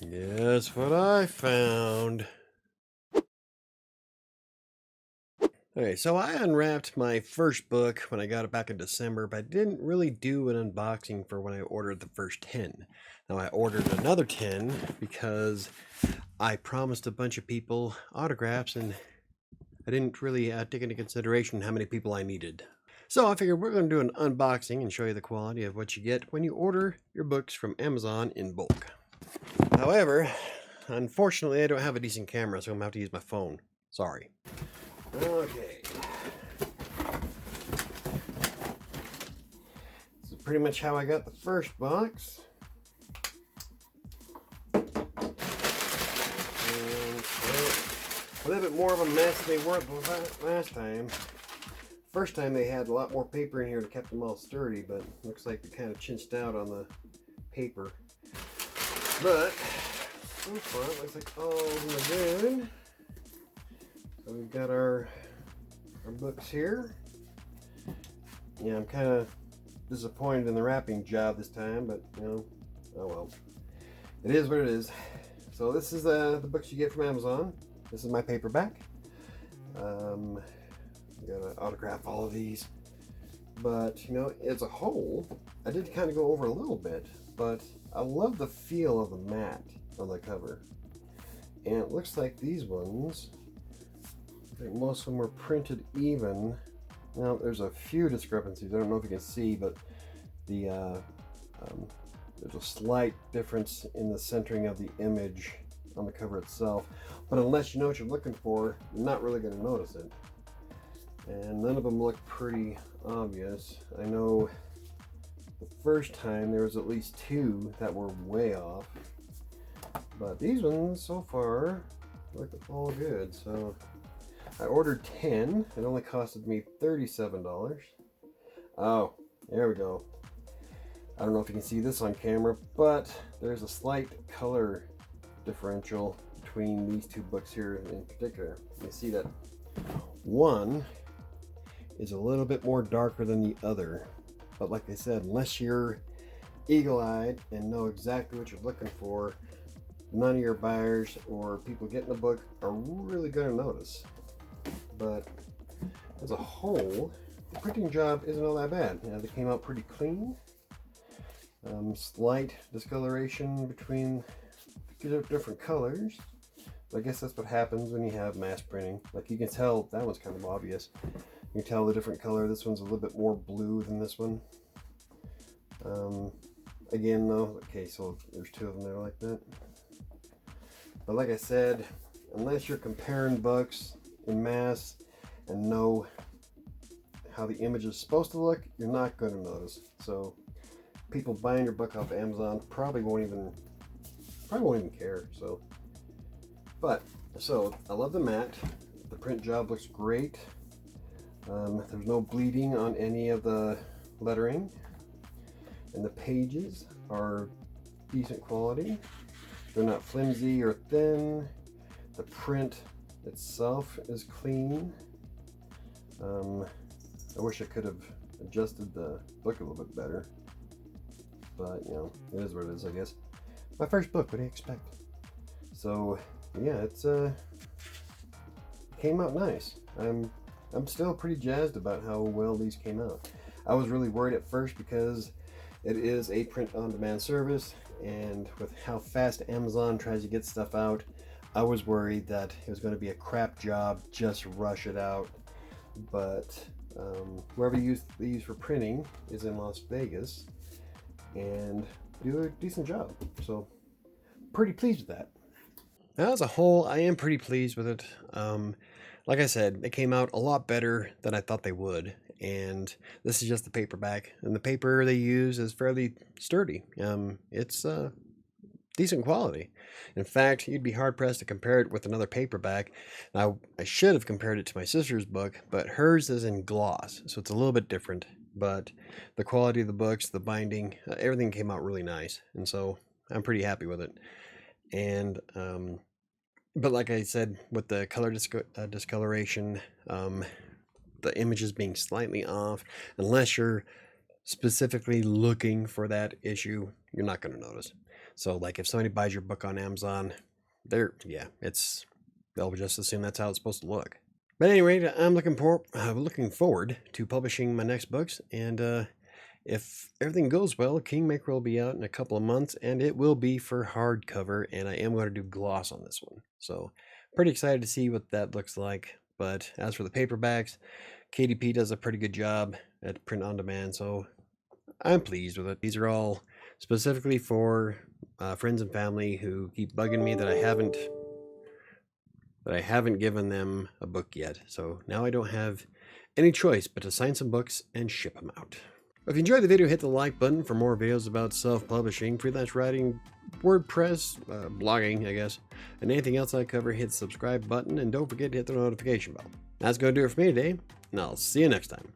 Guess what I found. Okay, so I unwrapped my first book when I got it back in December, but I didn't really do an unboxing for when I ordered the first 10. Now I ordered another 10 because I promised a bunch of people autographs and I didn't really take into consideration how many people I needed. So I figured we're going to do an unboxing and show you the quality of what you get when you order your books from Amazon in bulk. However, unfortunately I don't have a decent camera, so I'm going to have to use my phone. Sorry. Okay. This is pretty much how I got the first box. And, well, a little bit more of a mess than they were the last time. First time they had a lot more paper in here to keep them all sturdy, but looks like they kind of chinched out on the paper. But so far it looks like all good. So we've got our books here. Yeah, I'm kind of disappointed in the wrapping job this time, but you know, oh well. It is what it is. So this is the books you get from Amazon. This is my paperback. I'm gonna autograph all of these. But you know, as a whole, I did kind of go over a little bit, but I love the feel of the matte on the cover. And it looks like these ones, I think most of them were printed even. Now there's a few discrepancies. I don't know if you can see, but the there's a slight difference in the centering of the image on the cover itself. But unless you know what you're looking for, you're not really going to notice it. And none of them look pretty obvious. I know the first time there was at least 2 that were way off. But these ones so far look all good. So I ordered 10. It only costed me $37. Oh, there we go. I don't know if you can see this on camera, but there's a slight color differential between these 2 books here in particular. You see that one is a little bit more darker than the other. But like I said, unless you're eagle-eyed and know exactly what you're looking for, none of your buyers or people getting the book are really going to notice. But as a whole, the printing job isn't all that bad. You know, they came out pretty clean. Slight discoloration between different colors. But I guess that's what happens when you have mass printing. Like you can tell, that one's kind of obvious. You can tell the different color. This one's a little bit more blue than this one. Again though, okay, so there's 2 of them there like that. But like I said, unless you're comparing books in mass and know how the image is supposed to look, you're not going to notice. So people buying your book off Amazon probably won't even care. So, but so I love the matte. The print job looks great. There's no bleeding on any of the lettering, and the pages are decent quality. They're not flimsy or thin. The print itself is clean. I wish I could have adjusted the book a little bit better, but you know, it is what it is, I guess. My first book, what do you expect? So yeah, it's came out nice. I'm still pretty jazzed about how well these came out. I was really worried at first because it is a print-on-demand service, and with how fast Amazon tries to get stuff out, I was worried that it was going to be a crap job, just rush it out. But whoever used these for printing is in Las Vegas and do a decent job. So pretty pleased with that. Now, as a whole, I am pretty pleased with it. Like I said, they came out a lot better than I thought they would. And this is just the paperback, and the paper they use is fairly sturdy. It's decent quality. In fact, you'd be hard pressed to compare it with another paperback. Now, I should have compared it to my sister's book, but hers is in gloss, so it's a little bit different. But the quality of the books, the binding, everything came out really nice, and so I'm pretty happy with it. And but like I said, with the color discoloration, the images being slightly off, unless you're specifically looking for that issue, you're not going to notice. So like if somebody buys your book on Amazon, they'll just assume that's how it's supposed to look. But anyway, I'm looking forward to publishing my next books, and if everything goes well, Kingmaker will be out in a couple of months, and it will be for hardcover, and I am going to do gloss on this one. So pretty excited to see what that looks like. But as for the paperbacks, KDP does a pretty good job at print on demand, so I'm pleased with it. These are all specifically for friends and family who keep bugging me that I haven't given them a book yet. So now I don't have any choice but to sign some books and ship them out. If you enjoyed the video, hit the like button for more videos about self-publishing, freelance writing, WordPress, blogging, I guess, and anything else I cover. Hit the subscribe button, and don't forget to hit the notification bell. That's going to do it for me today, and I'll see you next time.